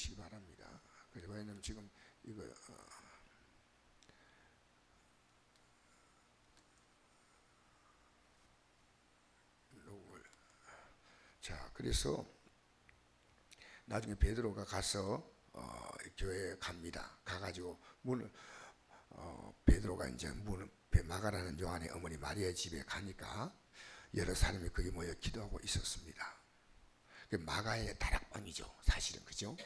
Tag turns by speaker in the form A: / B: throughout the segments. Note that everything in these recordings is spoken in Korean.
A: 주시기 바랍니다. 왜냐면 지금 이거 자, 그래서 나중에 베드로가 가서 교회에 갑니다. 가가지고 문을 베드로가 이제 문을 마가라는 요한의 어머니 마리아의 집에 가니까 여러 사람이 거기 모여 기도하고 있었습니다. 마가의 다락방이죠, 사실은. 그죠?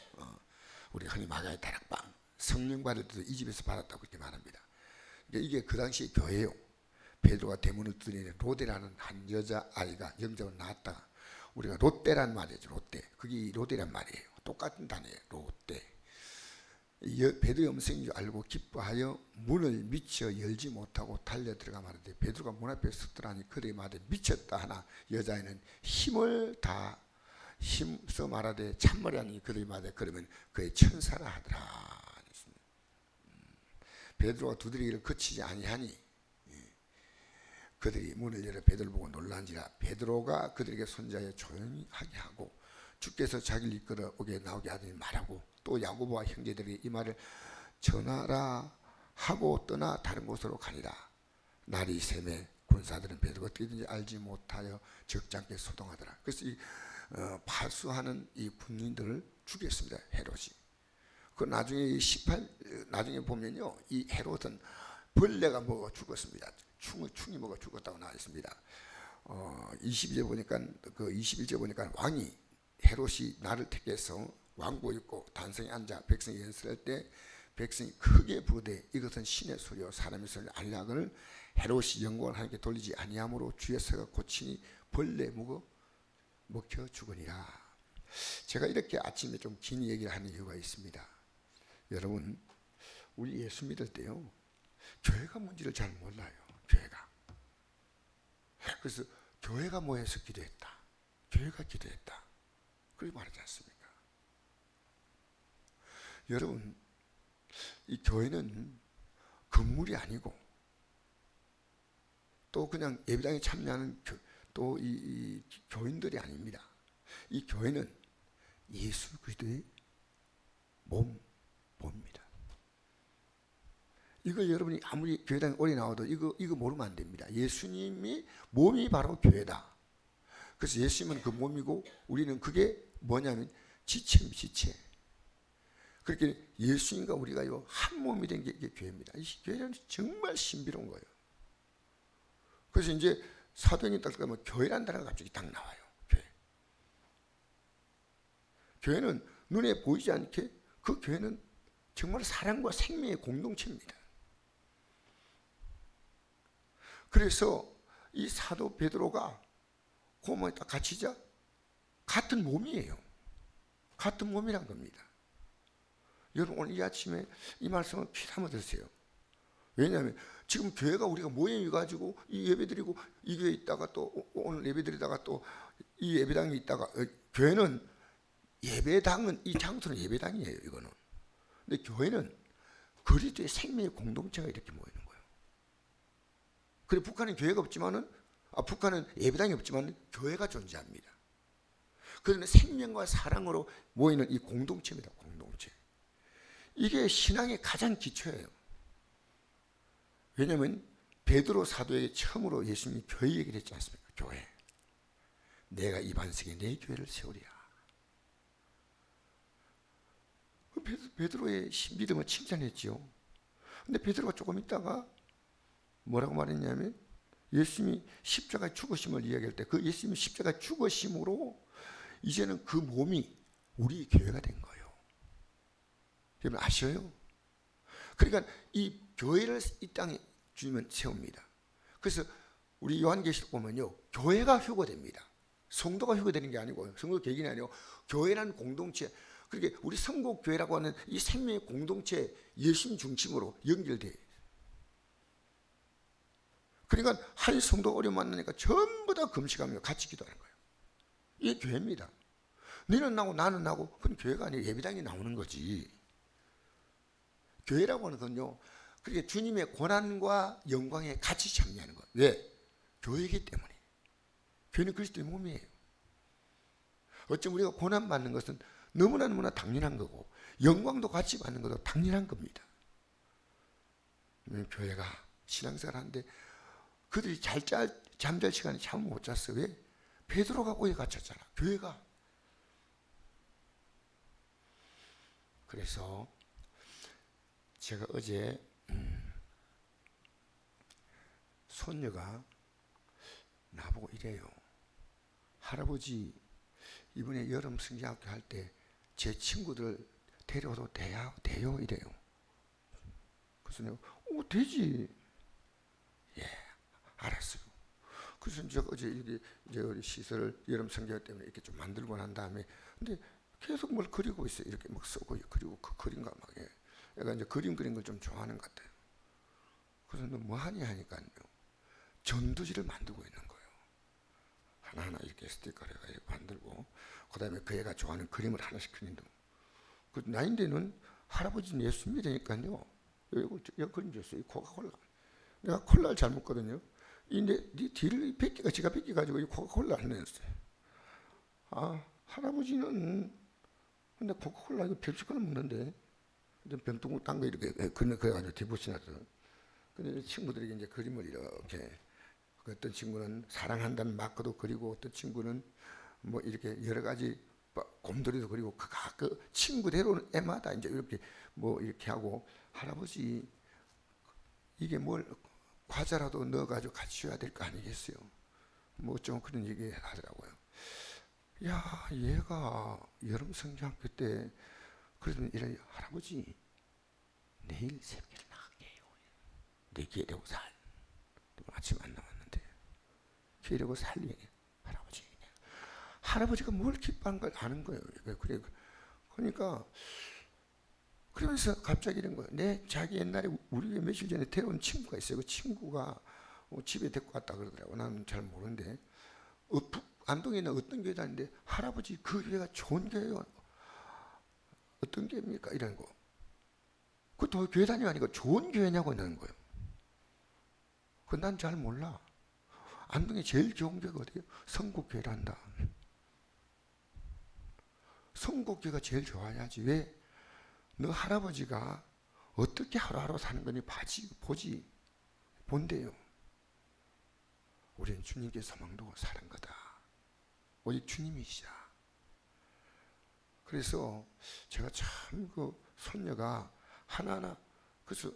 A: 우리 흔히 마가의 다락방, 성령 받을 때도 이 집에서 받았다고 그렇게 말합니다. 이게 그 당시 교회요. 베드로가 대문을 두드리는 로데라는 한 여자아이가 영접을 낳았다가, 우리가 롯데란 말이죠. 롯데. 그게 로데란 말이에요. 똑같은 단어예요. 롯데. 베드로의 음성인 줄 알고 기뻐하여 문을 미쳐 열지 못하고 달려 들어가 말하되, 베드로가 문 앞에 섰더라니 그들이 말하되 미쳤다 하나 여자애는 힘을 다 힘써 말하되 참으라니 그들이 말하되 그러면 그의 천사라 하더라. 베드로가 두드리기를 그치지 아니하니 그들이 문을 열어 베드로를 보고 놀란지라. 베드로가 그들에게 손자여 조용히 하게 하고 주께서 자기를 이끌어 오게 나오게 하더니 말하고, 또 야고보와 형제들에게 이 말을 전하라 하고 떠나 다른 곳으로 가니라. 날이 새매 군사들은 베드로가 어떻게든지 알지 못하여 적잖게 소동하더라. 그래서 이 파수하는 이 군인들을 죽였습니다. 헤롯이. 그 나중에 나중에 보면요, 이 헤롯은 벌레가 먹어 죽었습니다. 충이 먹어 죽었다고 나와 있습니다. 22절 보니까, 그 21절 보니까 왕이 헤롯이 나를 택해서 왕고 입고 단성에 앉아 백성이 연설할 때 백성이 크게 부르되 이것은 신의 소리요 사람의 소리 아니라거늘 헤롯이 영광을 하나님께 돌리지 아니함으로 주의 서가 고치니 벌레 먹혀 죽으니라. 제가 이렇게 아침에 좀 긴 얘기를 하는 이유가 있습니다. 여러분, 우리 예수 믿을 때요, 교회가 뭔지를 잘 몰라요. 교회가. 그래서 교회가 모여서 기도했다, 교회가 기도했다, 그렇게 말하지 않습니까? 여러분, 이 교회는 건물이 아니고 또 그냥 예배당에 참여하는 또 이 교인들이 아닙니다. 이 교회는 예수 그리스도의 몸입니다. 이걸 여러분이 아무리 교회당에 오래 나와도 이거 모르면 안 됩니다. 예수님이 몸이 바로 교회다. 그래서 예수님은 그 몸이고 우리는 그게 뭐냐면 지체입니다. 지체. 그렇게 예수님과 우리가요 한 몸이 된 게 이게 교회입니다. 이 교회는 정말 신비로운 거예요. 그래서 이제 사도행전 딱 가면 교회라는 단어가 갑자기 딱 나와요. 교회. 교회는 눈에 보이지 않게, 그 교회는 정말 사랑과 생명의 공동체입니다. 그래서 이 사도 베드로가 고모에 딱 갇히자 같은 몸이에요. 같은 몸이란 겁니다. 여러분, 오늘 이 아침에 이 말씀을 귀 담아 들으세요. 왜냐하면 지금 교회가 우리가 모여가지고 이 예배드리고 이 교회에 있다가 또 오늘 예배드리다가 또 이 예배당에 있다가, 교회는 예배당은, 이 장소는 예배당이에요. 이거는. 근데 교회는 그리스도의 생명의 공동체가 이렇게 모이는 거예요. 그래, 북한은 교회가 없지만은, 북한은 예배당이 없지만 교회가 존재합니다. 그러면 생명과 사랑으로 모이는 이 공동체입니다. 공동체. 이게 신앙의 가장 기초예요. 왜냐하면 베드로 사도에게 처음으로 예수님이 교회 얘기를 했지 않습니까? 교회. 내가 이 반석에 내 교회를 세우리라. 베드로의 믿음을 칭찬했지요. 근데 베드로가 조금 있다가 뭐라고 말했냐면, 예수님이 십자가의 죽으심을 이야기할 때 그 예수님이 십자가의 죽으심으로 이제는 그 몸이 우리 교회가 된 거예요. 여러분 아셔요? 그러니까 이 교회를 이 땅에 주님은 세웁니다. 그래서 우리 요한계시록 보면요, 교회가 휴거됩니다. 성도가 휴거되는 게 아니고, 성도 개인이 아니고 교회라는 공동체, 그렇게 우리 성국교회라고 하는 이 생명의 공동체, 예수님 중심으로 연결돼요. 그러니까 한 성도 어려움 만나니까 전부 다 금식하며 같이 기도하는 거예요. 이게 교회입니다. 너는 나고 나는 나고, 그건 교회가 아니라 예배당이 나오는 거지. 교회라고 하는 건요, 그렇게 주님의 고난과 영광에 같이 참여하는 거예요. 왜? 교회이기 때문에. 교회는 그리스도의 몸이에요. 어쩜 우리가 고난 받는 것은 너무나 당연한 거고, 영광도 같이 받는 것도 당연한 겁니다. 교회가 신앙생활 하는데 그들이 잠잘 시간에 잠을 못 잤어. 왜? 베드로가 오해 갇혔잖아. 교회가. 그래서 제가 어제 손녀가 나보고 이래요. 할아버지, 이번에 여름 성경학교 할 때 제 친구들 데려와도 돼요? 이래요. 그래서 내가 되지. 예, 알았어요. 그래서 제가 어제 이제 우리 시설 여름 성경 때문에 이렇게 좀 만들고 난 다음에 근데 계속 뭘 그리고 있어요. 이렇게 막 쓰고 그리고 그 그림과 막 얘가 이제 그림 그린 걸 좀 좋아하는 것 같아요. 그래서 너 뭐 하니 하니까요. 전도지를 만들고 있는 거예요. 하나하나 이렇게 스티커를 이렇게 만들고 그 다음에 그 애가 좋아하는 그림을 하나씩 그린다. 그 나인데는 할아버지는 예수 믿으니까요. 여기 그림 줬어요. 이 코카콜라. 내가 콜라를 잘 먹거든요. 네 뒤를 뺏기가 지가 뺏겨가지고 이 코카콜라 안 냈어요. 아, 할아버지는 근데 코카콜라 이거 벽지거나 먹는데 병뚜껑 딴 거 이렇게 그래가지고 뒤붙이놨어. 근데 친구들에게 이제 그림을 이렇게 어떤 친구는 사랑한다는 마크도 그리고 어떤 친구는 뭐 이렇게 여러 가지 곰돌이도 그리고 그 친구대로 애마다 이제 이렇게 뭐 이렇게 하고 할아버지 이게 뭘 과자라도 넣어가지고 같이 줘야 될 거 아니겠어요? 뭐 좀 그런 얘기 하더라고요. 야, 얘가 여름 성경학교 때 그러더니 이래 할아버지 내일 새벽에 나갈게요. 내 기회되고 살. 아침 안 나왔는데 기회되고 살리 할아버지. 할아버지가 뭘 기뻐하는 걸 아는 거예요. 그래. 그러니까 그러면서 갑자기 이런 거예요. 자기 옛날에 우리 며칠 전에 데려온 친구가 있어요. 그 친구가 집에 데리고 왔다 그러더라고. 나는 잘 모르는데 안동에 있는 어떤 교회 다니는데 할아버지 그 교회가 좋은 교회요. 어떤 교회입니까? 이러는 거. 그것도 교회 다니가 아니고 좋은 교회냐고 하는 거예요. 그건 난 잘 몰라. 안동에 제일 좋은 교회가 어디예요? 성국교회란다. 성국교회가 제일 좋아야지. 왜? 너 할아버지가 어떻게 하루하루 사는 거니 보지 본대요. 우리는 주님께 소망도 사는 거다. 오직 주님이시자. 그래서 제가 참 그 손녀가 하나하나 그래서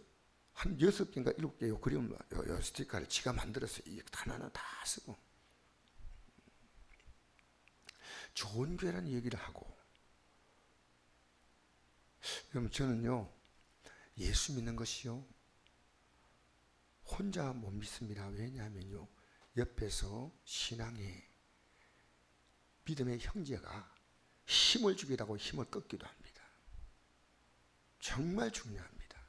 A: 한 6개인가 7개의 그림 스티커를 지가 만들었어요. 이게 하나하나 다 쓰고 좋은 교회라는 얘기를 하고 그럼 저는요 예수 믿는 것이요 혼자 못 믿습니다. 왜냐하면요 옆에서 신앙의 믿음의 형제가 힘을 주기도 하고 힘을 꺾기도 합니다. 정말 중요합니다.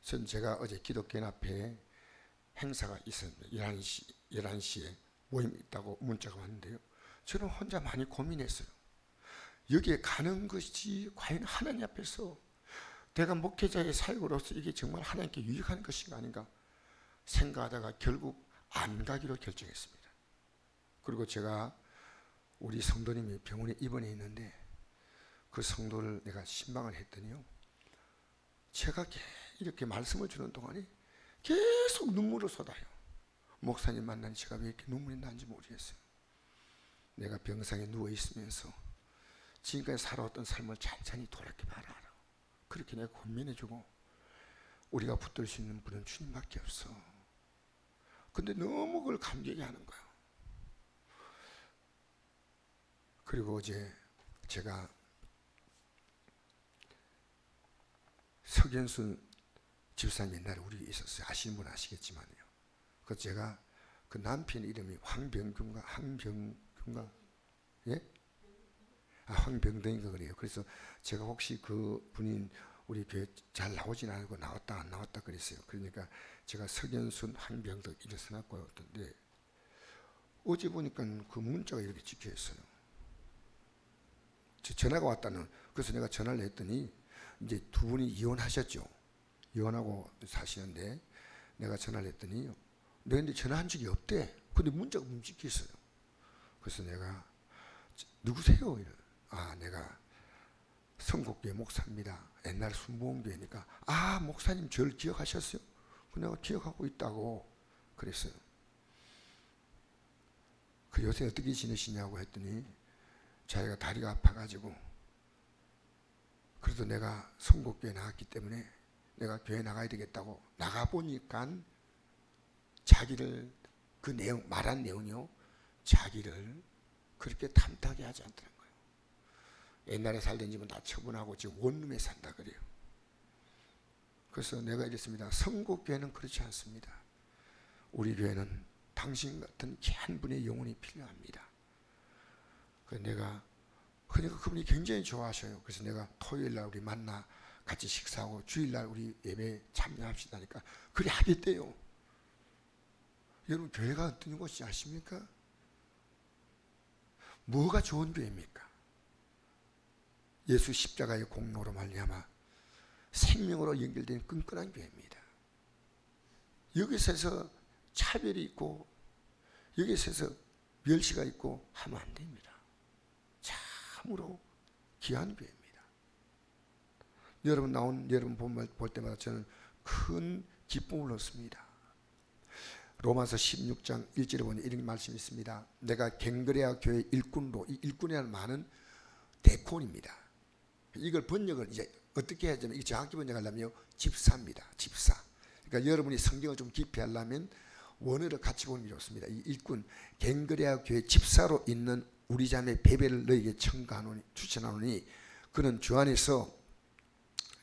A: 전 제가 어제 기독교 앞에 행사가 있었는데 11시에 모임이 있다고 문자가 왔는데요. 저는 혼자 많이 고민했어요. 여기에 가는 것이 과연 하나님 앞에서 내가 목회자의 사역으로서 이게 정말 하나님께 유익한 것인가 아닌가 생각하다가 결국 안 가기로 결정했습니다. 그리고 제가 우리 성도님이 병원에 입원해 있는데 그 성도를 내가 신방을 했더니요. 제가 이렇게 말씀을 주는 동안에 계속 눈물을 쏟아요. 목사님 만나니 제가 왜 이렇게 눈물이 나는지 모르겠어요. 내가 병상에 누워 있으면서 지금까지 살아왔던 삶을 찬찬히 돌이켜봐라. 그렇게 내가 고민해주고 우리가 붙들 수 있는 분은 주님밖에 없어. 근데 너무 그걸 감격해 하는 거예요. 그리고 어제 제가 석연순 집사님 옛날에 우리 있었어요. 아시는 분 아시겠지만요. 그 제가 그 남편 이름이 황병균가 예? 황병등인가 그래요. 그래서 제가 혹시 그 분인 우리 교회 잘 나오진 않고 나왔다 안 나왔다 그랬어요. 그러니까 제가 석연순 황병등 이렇게 써놨고 왔던데 어제 보니까 그 문자가 이렇게 찍혀 있어요. 전화가 왔다는. 그래서 내가 전화를 했더니 이제 두 분이 이혼하셨죠. 이혼하고 사시는데 내가 전화를 했더니 내가 근데 전화한 적이 없대. 근데 문자가 찍혀 있어요. 그래서 내가 누구세요? 내가 성곡교회 목사입니다. 옛날 순복음교회니까 아 목사님 저를 기억하셨어요? 내가 기억하고 있다고 그랬어요. 그 요새 어떻게 지내시냐고 했더니 자기가 다리가 아파가지고 그래도 내가 성곡교회 나왔기 때문에 내가 교회 나가야 되겠다고 나가보니까 자기를 그 내용 말한 내용이요 자기를 그렇게 탐탁하게 하지 않더라는 거예요. 옛날에 살던 집은 다 처분하고 지금 원룸에 산다 그래요. 그래서 내가 이랬습니다. 성곡교회는 그렇지 않습니다. 우리 교회는 당신 같은 귀한 분의 영혼이 필요합니다. 그래서 내가 그러니까 그분이 굉장히 좋아하셔요. 그래서 내가 토요일날 우리 만나 같이 식사하고 주일날 우리 예배에 참여합시다니까 그래 하겠대요. 여러분 교회가 어떤 곳인지 아십니까? 뭐가 좋은 교회입니까? 예수 십자가의 공로로 말미암아 생명으로 연결된 끈끈한 교회입니다. 여기서 차별이 있고 여기서 멸시가 있고 하면 안 됩니다. 참으로 귀한 교회입니다. 여러분 나온 여러분 볼 때마다 저는 큰 기쁨을 얻습니다. 로마서 16장 1절에 보니 이런 말씀이 있습니다. 내가 갱그레아 교회 일꾼으로, 이 일꾼이라는 말은 데콘입니다. 이걸 번역을 이제 어떻게 해야 되냐면, 정확히 번역하려면 집사입니다. 집사. 그러니까 여러분이 성경을 좀 깊이 하려면 원어를 같이 보는 게 좋습니다. 이 일꾼, 갱그레아 교회 집사로 있는 우리 자매 베베를 너에게 청구하노니, 추천하노니 그는 주 안에서,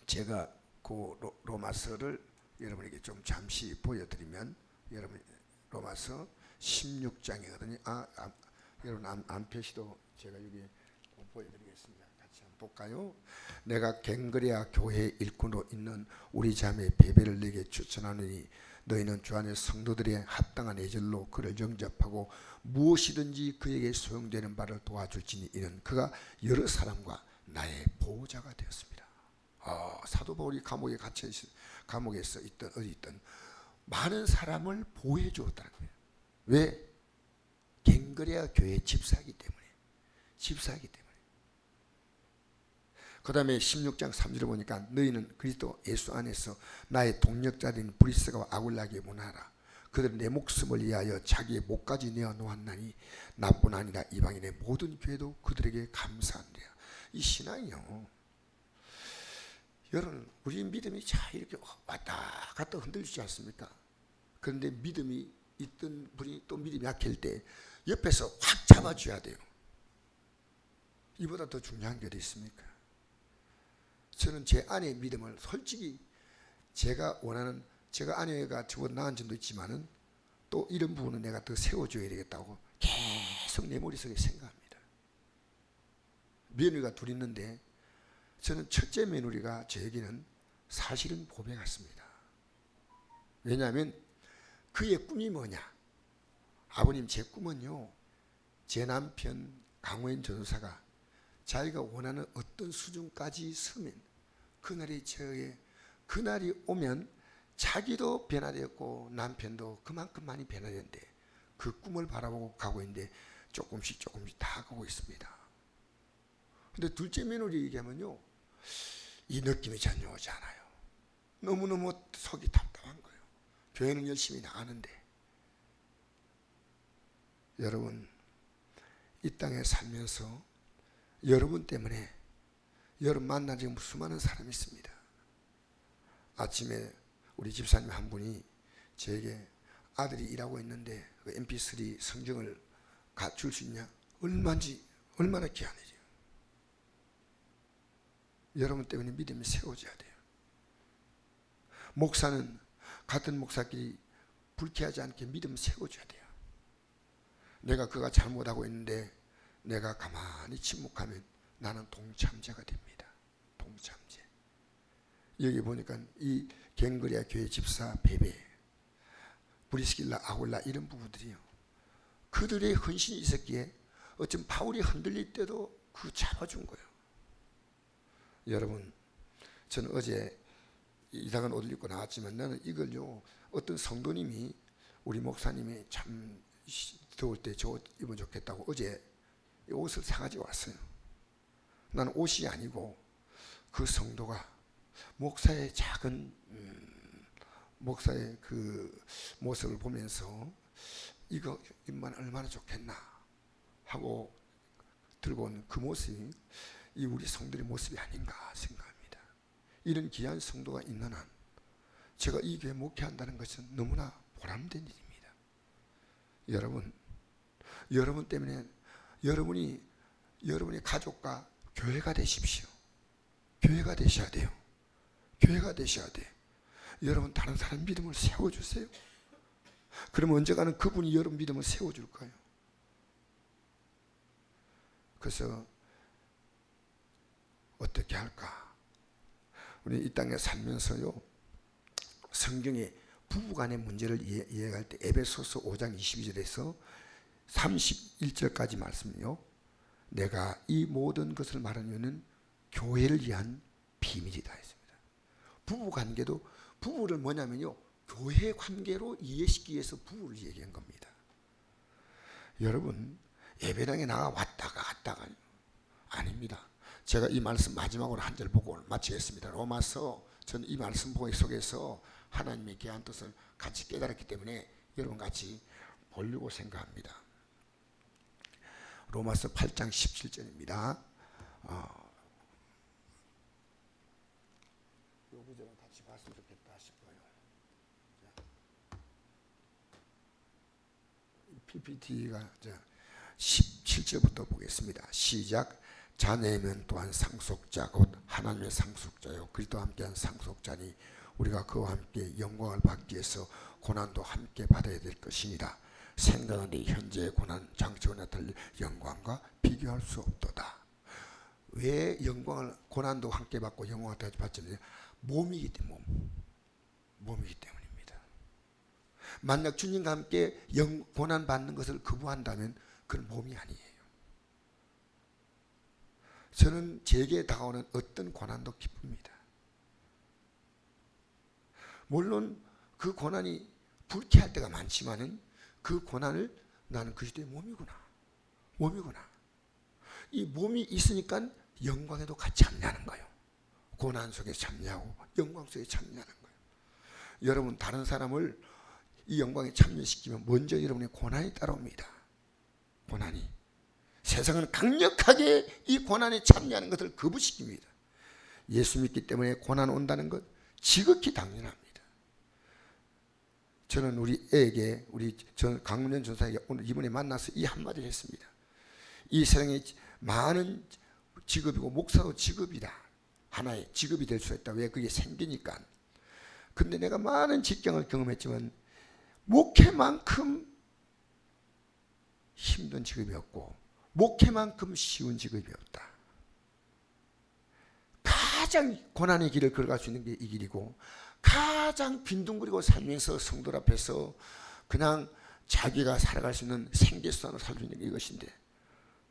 A: 제가 그 로마서를 여러분에게 좀 잠시 보여드리면, 여러분 로마서 16장이거든요. 여러분 안 펴시도 제가 여기 보여드리겠습니다. 같이 한번 볼까요? 내가 갱그레아 교회 일꾼으로 있는 우리 자매 베베를 너에게 추천하노니 너희는 주 안에 성도들의 합당한 예절로 그를 영접하고 무엇이든지 그에게 소용되는 바를 도와줄지니 이는 그가 여러 사람과 나의 보호자가 되었습니다. 사도 바울이 감옥에서 있던 어디 있던 많은 사람을 보호해 주었다는 거예요. 왜? 갱그레아 교회 집사이기 때문에. 그 다음에 16장 3절을 보니까 너희는 그리스도 예수 안에서 나의 동력자들인 브리스가와 아굴라에게 문하라. 그들은 내 목숨을 위하여 자기의 목까지 내어 놓았나니 나뿐 아니라 이방인의 모든 교회도 그들에게 감사한대요. 이 신앙이요, 여러분 우리 믿음이 잘 이렇게 왔다 갔다 흔들리지 않습니까? 그런데 믿음이 있던 분이 또 믿음이 약할 때 옆에서 확 잡아줘야 돼요. 이보다 더 중요한 게 어디 있습니까? 저는 제 아내의 믿음을 솔직히 제가 원하는, 제가 아내가 저보다 나은 점도 있지만은 또 이런 부분은 내가 더 세워줘야 되겠다고 계속 내 머릿속에 생각합니다. 며느리가 둘 있는데 저는 첫째 며느리가 저에게는 사실은 보배 같습니다. 왜냐하면 그의 꿈이 뭐냐? 아버님, 제 꿈은요, 제 남편 강호연 전도사가 자기가 원하는 어떤 수준까지 서면 그날이 오면 자기도 변화되었고 남편도 그만큼 많이 변화되는데 그 꿈을 바라보고 가고 있는데 조금씩 다 가고 있습니다. 근데 둘째 며느리 얘기하면요, 이 느낌이 전혀 오지 않아요. 너무너무 속이 답답한 거예요. 교회는 열심히 나가는데. 여러분, 이 땅에 살면서 여러분 때문에 여러분 만난 지금 수많은 사람이 있습니다. 아침에 우리 집사님 한 분이 저에게 아들이 일하고 있는데 그 mp3 성경을 줄 수 있냐? 얼마나 귀하네요. 여러분 때문에 믿음이 세워져야 돼요. 목사는 같은 목사끼리 불쾌하지 않게 믿음을 세워줘야 돼요. 내가 그가 잘못하고 있는데 내가 가만히 침묵하면 나는 동참자가 됩니다. 동참자. 여기 보니까 이 갱그레아 교회 집사 베베, 브리스길라, 아굴라 이런 부부들이요, 그들의 헌신이 있었기에 어쩜 바울이 흔들릴 때도 그 잡아준 거예요. 여러분, 저는 어제 이상한 옷을 입고 나왔지만 나는 이걸요, 어떤 성도님이, 우리 목사님이 참 더울 때 저 옷 입으면 좋겠다고 어제 이 옷을 사가지고 왔어요. 나는 옷이 아니고 그 성도가 목사의 작은 목사의 그 모습을 보면서 이거 입만 얼마나 좋겠나 하고 들고 온 그 모습이 이 우리 성도의 모습이 아닌가 생각합니다. 이런 귀한 성도가 있는 한 제가 이 교회 목회한다는 것은 너무나 보람된 일입니다. 여러분 때문에 여러분이 가족과 교회가 되십시오. 교회가 되셔야 돼요. 교회가 되셔야 돼요. 여러분 다른 사람 믿음을 세워주세요. 그러면 언젠가는 그분이 여러분 믿음을 세워줄 거예요. 그래서 어떻게 할까? 우리 이 땅에 살면서요, 성경에 부부간의 문제를 이해할 때 에베소서 5장 22절에서 31절까지 말씀이요, 내가 이 모든 것을 말한 이유는 교회를 위한 비밀이다 했습니다. 부부관계도 부부를 뭐냐면요, 교회 관계로 이해시키기 위해서 부부를 얘기한 겁니다. 여러분 예배당에 나가 왔다가 갔다가 아닙니다. 제가 이 말씀 마지막으로 한 절 보고 마치겠습니다. 로마서, 저는 이 말씀 속에서 하나님의 귀한 뜻을 같이 깨달았기 때문에 여러분 같이 보려고 생각합니다. 로마서 8장 17절입니다. 이 구절은 같이 봤으면 좋겠다 싶어요. PPT가 17절부터 보겠습니다. 시작. 자네면 또한 상속자 곧 하나님의 상속자요 그리스도와 함께한 상속자니 우리가 그와 함께 영광을 받기 위해서 고난도 함께 받아야 될 것이니라. 생각하니 현재의 고난 장차에 나타날 영광과 비교할 수 없도다. 왜 영광을 고난도 함께 받고 영광을 받지? 몸이기 때문에 몸이기 때문입니다. 만약 주님과 함께 고난 받는 것을 거부한다면 그건 몸이 아니에요. 저는 제게 다가오는 어떤 고난도 기쁩니다. 물론 그 고난이 불쾌할 때가 많지만은 그 고난을 나는 그리스도의 몸이구나. 이 몸이 있으니까 영광에도 같이 참여하는 거예요. 고난 속에 참여하고 영광 속에 참여하는 거예요. 여러분 다른 사람을 이 영광에 참여시키면 먼저 여러분의 고난이 따라옵니다. 고난이. 세상은 강력하게 이 고난에 참여하는 것을 거부시킵니다. 예수 믿기 때문에 고난 온다는 것 지극히 당연합니다. 저는 우리 애에게, 강문현 전사에게 오늘 이번에 만나서 이 한마디를 했습니다. 이 세상에 많은 직업이고 목사도 직업이다. 하나의 직업이 될 수 있다. 왜? 그게 생기니까. 근데 내가 많은 직경을 경험했지만 목회만큼 힘든 직업이 없고 목회만큼 쉬운 직업이 없다. 가장 고난의 길을 걸어갈 수 있는 게 이 길이고 가장 빈둥거리고 살면서 성도들 앞에서 그냥 자기가 살아갈 수 있는 생계수단을 살 수 있는 게 이것인데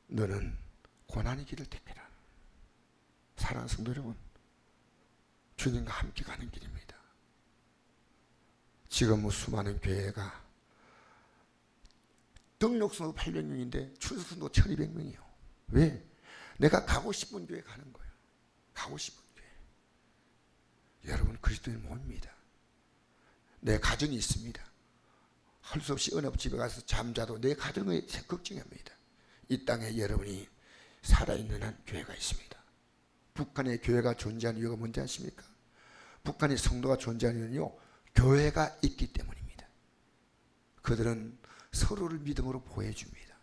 A: 너는 고난의 길을 택해라. 사랑하는 성도 여러분, 주님과 함께 가는 길입니다. 지금 수많은 교회가 등록수도 800명인데 출석수도 1200명이요. 왜? 내가 가고 싶은 교회 가는 거예요. 가고 싶은 교회. 여러분 그리스도의 몸입니다. 내 가정이 있습니다. 할 수 없이 어느 집에 가서 잠자도 내 가정을 걱정합니다. 이 땅에 여러분이 살아있는 한 교회가 있습니다. 북한의 교회가 존재하는 이유가 뭔지 아십니까? 북한의 성도가 존재하는 이유는요, 교회가 있기 때문입니다. 그들은 서로를 믿음으로 보호해줍니다.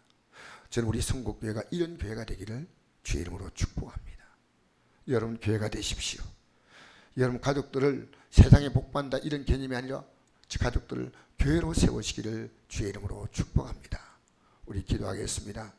A: 저는 우리 성국교회가 이런 교회가 되기를 주의 이름으로 축복합니다. 여러분 교회가 되십시오. 여러분 가족들을 세상에 복받는다 이런 개념이 아니라 가족들을 교회로 세우시기를 주의 이름으로 축복합니다. 우리 기도하겠습니다.